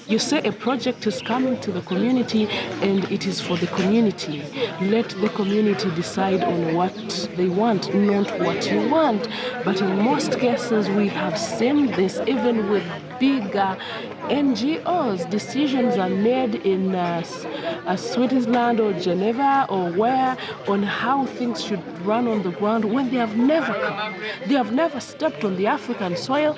You say a project is coming to the community and it is for the community. Let the community decide on what they want, not what you want. But in most cases, we have seen this even with bigger NGOs. Decisions are made in Switzerland or Geneva or where on how things should run on the ground when they have never come. They have never stepped on the African soil.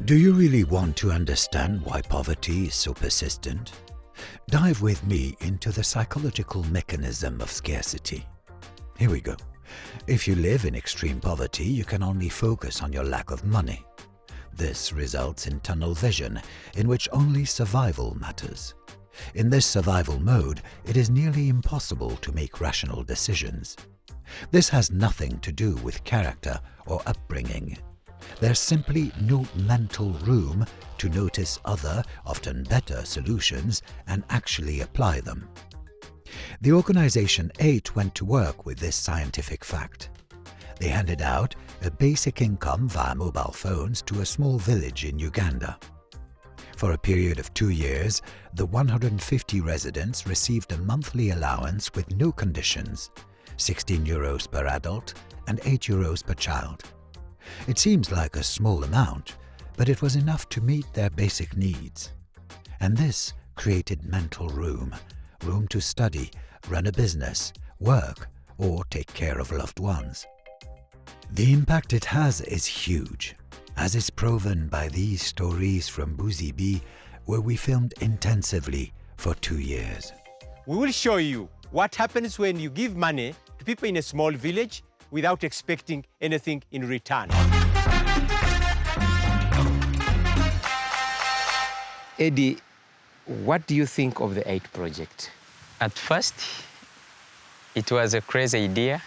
Do you really want to understand why poverty is so persistent? Dive with me into the psychological mechanism of scarcity. Here we go. If you live in extreme poverty, you can only focus on your lack of money. This results in tunnel vision, in which only survival matters. In this survival mode, it is nearly impossible to make rational decisions. This has nothing to do with character or upbringing. There's simply no mental room to notice other, often better solutions and actually apply them. The organization 8 went to work with this scientific fact. They handed out a basic income via mobile phones to a small village in Uganda. For a period of 2 years, the 150 residents received a monthly allowance with no conditions, 16 euros per adult and 8 euros per child. It seems like a small amount, but it was enough to meet their basic needs. And this created mental room to study, run a business, work, or take care of loved ones. The impact it has is huge, as is proven by these stories from Buzibi, where we filmed intensively for 2 years. We will show you what happens when you give money to people in a small village without expecting anything in return. Eddie, what do you think of the 8 project? At first, it was a crazy idea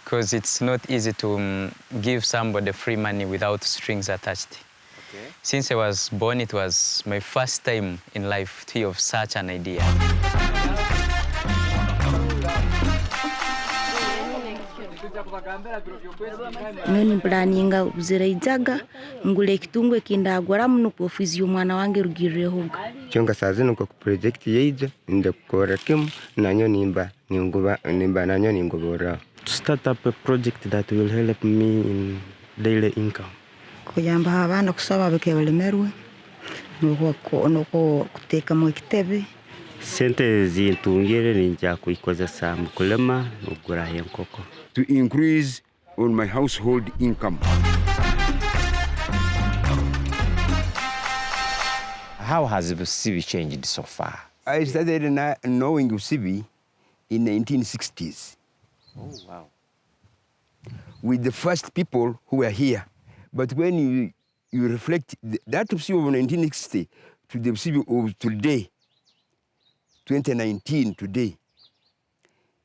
because it's not easy to give somebody free money without strings attached. Okay. Since I was born, it was my first time in life to have such an idea. Noni planinga uziraizaga ngule kitungwe kindagwara muno kuofizio mwana wange rugirire hoga cyonga sazino ko project yeija ndakora kim nanyo nimba nanyo ningobora to start up a project that will help me in daily income. Kuyamba abana kusaba bekebelemerwe nuko kuteka mu kitebe sente zintungire ninja kuikozesa mu kulema nugura yenkoko to increase on my household income. How has Buzibi changed so far? I started knowing Buzibi in the 1960s. Oh, wow. With the first people who were here. But when you reflect that Buzibi of 1960 to the Buzibi of today, 2019 today,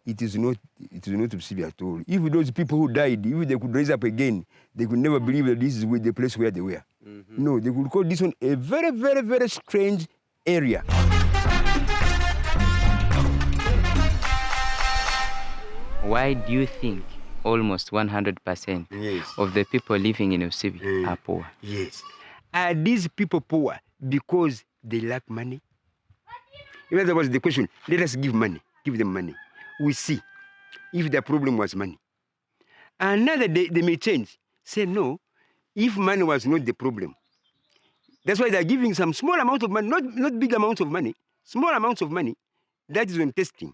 it is not Buzibi at all. If those people who died, if they could raise up again, they could never believe that this is the place where they were. Mm-hmm. No, they would call this one a very, very, very strange area. Why do you think almost 100% of the people living in Buzibi are poor? Yes. Are these people poor because they lack money? In other words, the question, let us give money, give them money. We see if the problem was money. Another day, they may change. Say, no, if money was not the problem. That's why they're giving some small amount of money, not big amounts of money, small amounts of money. That is on testing.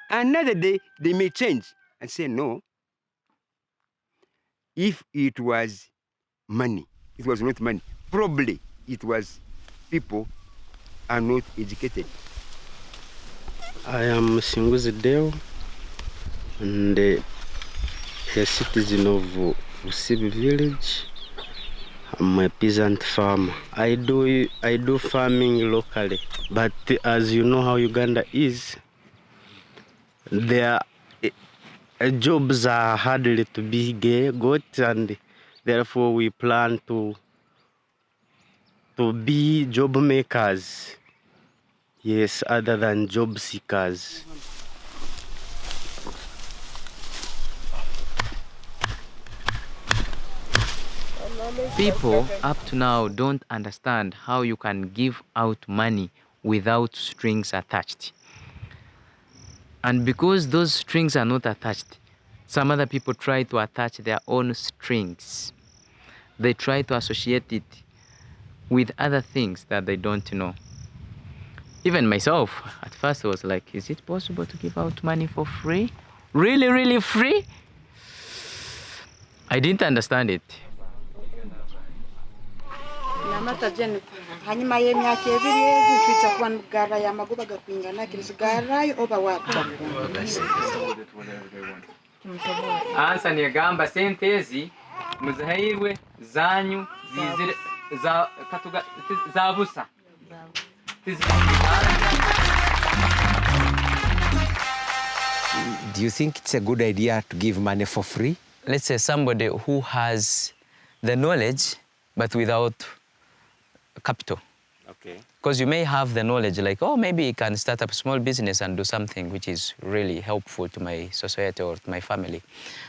Another day, they may change and say, no, if it was money, it was not money. Probably it was people are not educated. I am Singuzi Deo and a citizen of Buzibi village. I'm a peasant farmer. I do farming locally, but as you know how Uganda is, their jobs are hardly to be got, and therefore we plan to be job makers. Yes, other than job seekers. People up to now don't understand how you can give out money without strings attached. And because those strings are not attached, some other people try to attach their own strings. They try to associate it with other things that they don't know. Even myself, at first I was like, is it possible to give out money for free? Really, really free? I didn't understand it. Namata Jennifer, hanyuma y'emyaka ebiri ntwitsa kuba n'ubwara y'amagoba gakwingana kirizigara oba wata. Ansa niyagamba sente ezi muzahirwe zanyu zizire za katuga za busa. Do you think it's a good idea to give money for free? Let's say somebody who has the knowledge but without capital. Okay. Because you may have the knowledge like, oh, maybe you can start up a small business and do something which is really helpful to my society or to my family.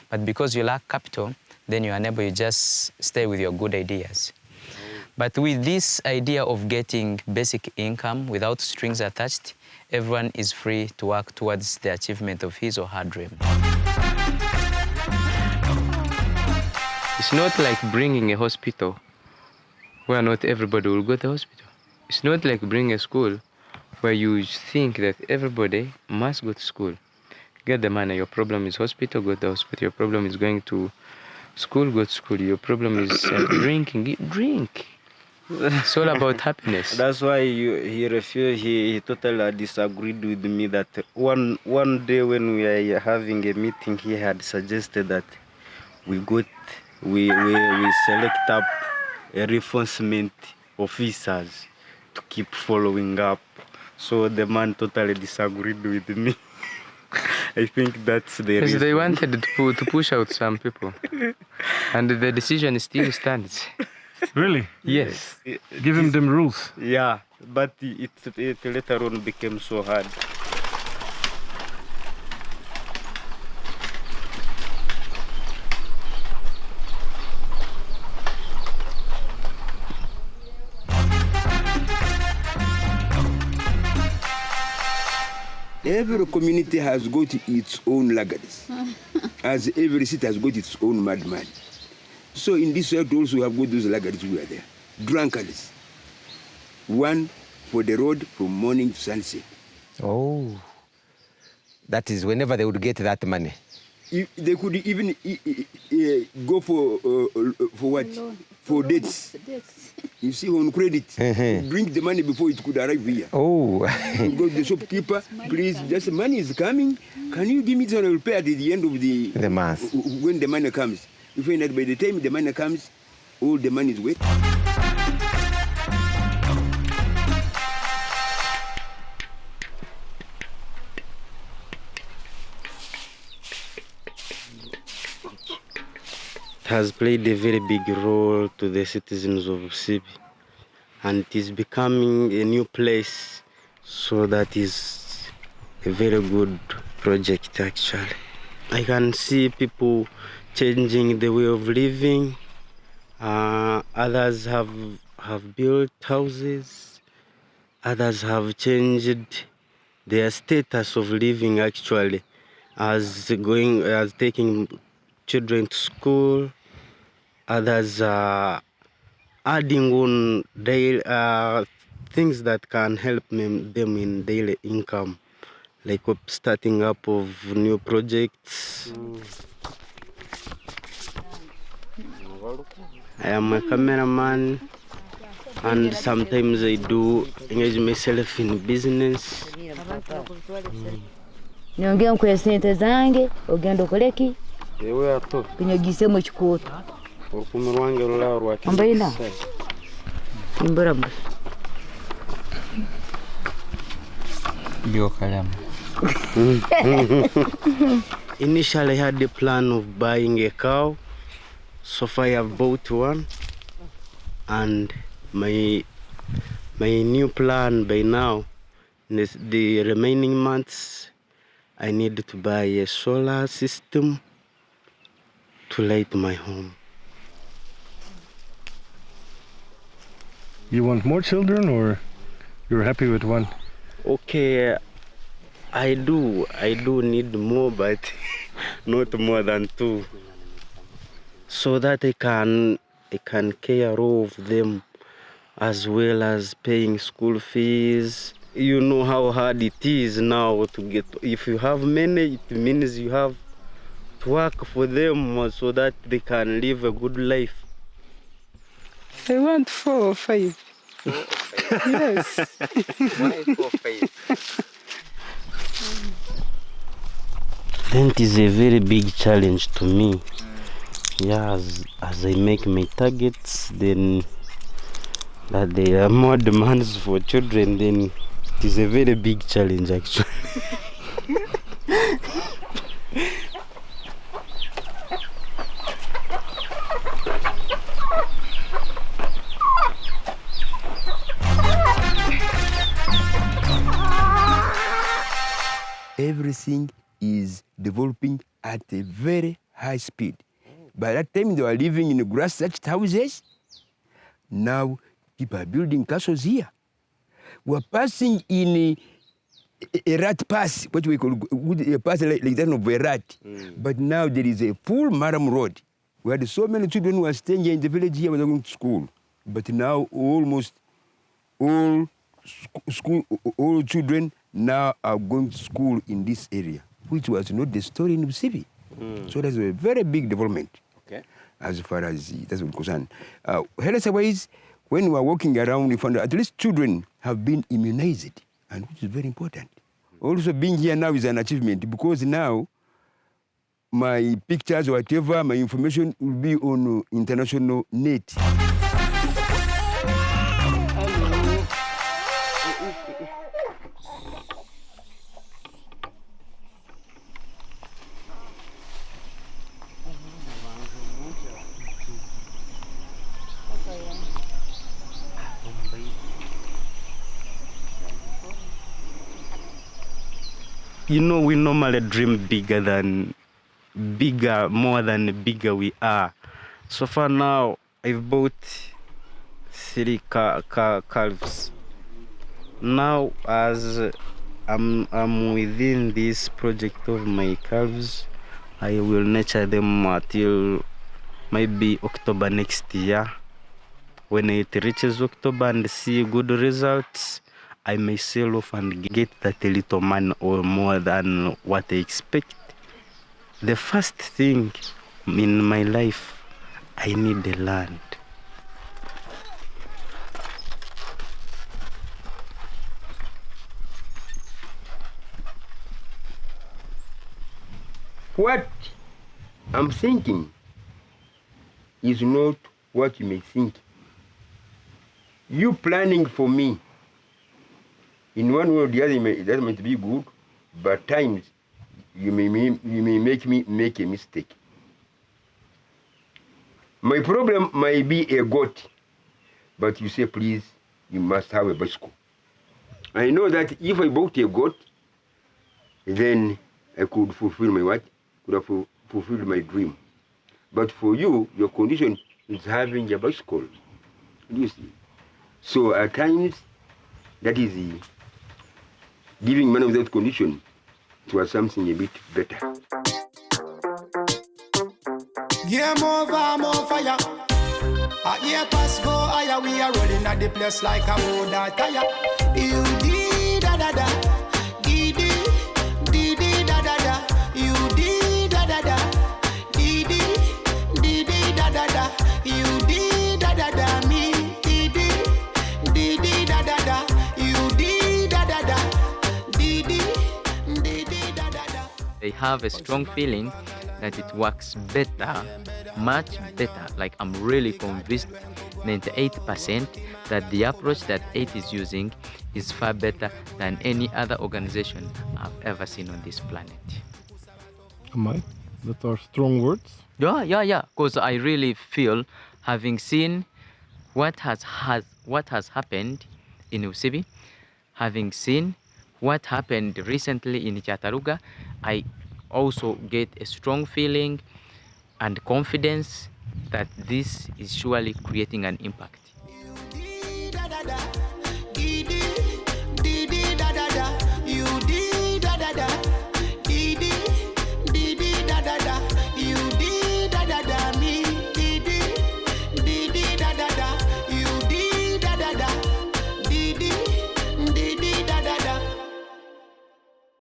But because you lack capital, then you're unable, you just stay with your good ideas. But with this idea of getting basic income without strings attached, everyone is free to work towards the achievement of his or her dream. It's not like bringing a hospital where not everybody will go to the hospital. It's not like bringing a school where you think that everybody must go to school. Get the money. Your problem is hospital, go to the hospital. Your problem is going to school, go to school. Your problem is drinking, drink. It's all about happiness. That's why he refused. He totally disagreed with me that one day when we are having a meeting, he had suggested that we select up a reinforcement officers to keep following up. So the man totally disagreed with me. I think that's the reason. They wanted to push out some people, and the decision still stands. Really? Yes. Giving them rules. Yeah, but it later on became so hard. Every community has got its own laggards, as every city has got its own madman. So in this world also we have got those laggards who are there. Drunkards. One for the road from morning to sunset. Oh. That is whenever they would get that money. They could even go for what? For dates. You see, on credit, bring the money before it could arrive here. Oh. You go to the shopkeeper, please, just money is coming. Can you give me this and I will pay at the end of the month? When the money comes. You find that by the time the money comes, all the money is wet. Has played a very big role to the citizens of Sibi, and it is becoming a new place, so that is a very good project actually. I can see people changing the way of living. Others have built houses, others have changed their status of living actually, as taking children to school. Others are adding on daily things that can help them in daily income, like starting up of new projects. I am a cameraman, and sometimes I do engage myself in business. Niongea kwa sente zange ogenda okoleki Ewe ato kunyogisemo chikoto okumirwange rula rwake ambaina imbora bus Yo kalam. Initially I had the plan of buying a cow. So far I have bought one, and my new plan by now, the remaining months, I need to buy a solar system to light my home. You want more children, or you're happy with one? Okay, I do need more, but not more than 2, so that I can care of them, as well as paying school fees. You know how hard it is now to get. If you have many, it means you have to work for them so that they can live a good life. I want 4 or 5. 4 or 5? Yes. Why 4 or 5? That is a very big challenge to me. Yeah, as I make my targets, then that there are more demands for children, then it is a very big challenge actually. Everything is developing at a very high speed. By that time, they were living in grass-thatched houses. Now, people are building castles here. We're passing in a rat pass, what we call a pass like that of a rat. But now there is a full Maram road. We had so many children who are staying here in the village here, were going to school. But now almost all children now are going to school in this area, which was not the story in Busibi. So that's a very big development. Okay. As far as that's concerned. Health-wise, when we are walking around, we found at least children have been immunized, and which is very important. Also, being here now is an achievement, because now my pictures or whatever, my information will be on international net. You know, we normally dream more than bigger we are. So far now, I've bought 3 calves. Now, as I'm within this project of my calves, I will nurture them until maybe October next year. When it reaches October and see good results, I may sell off and get that little money or more than what I expect. The first thing in my life, I need the land. What I'm thinking is not what you may think. You planning for me, in one way or the other, that might be good, but times you may make me make a mistake. My problem might be a goat, but you say, please, you must have a bicycle. I know that if I bought a goat, then I could fulfill my what? Could have fulfilled my dream. But for you, your condition is having a bicycle. You see? So at times, that is giving money without condition to something a bit better. Game over, more fire. A year pass go higher, we are rolling at the place like a motor tire. You did da da da, did da da da. You did da da da, did da da da. You did da da da, me did da da da. You did da da da, did da da da. They have a strong feeling that it works better, much better. Like, I'm really convinced 98% that the approach that AID is using is far better than any other organization I've ever seen on this planet. Am I? That are strong words? Yeah. Because I really feel, having seen what has happened in Usibi, having seen what happened recently in Chataruga, I also get a strong feeling and confidence that this is surely creating an impact.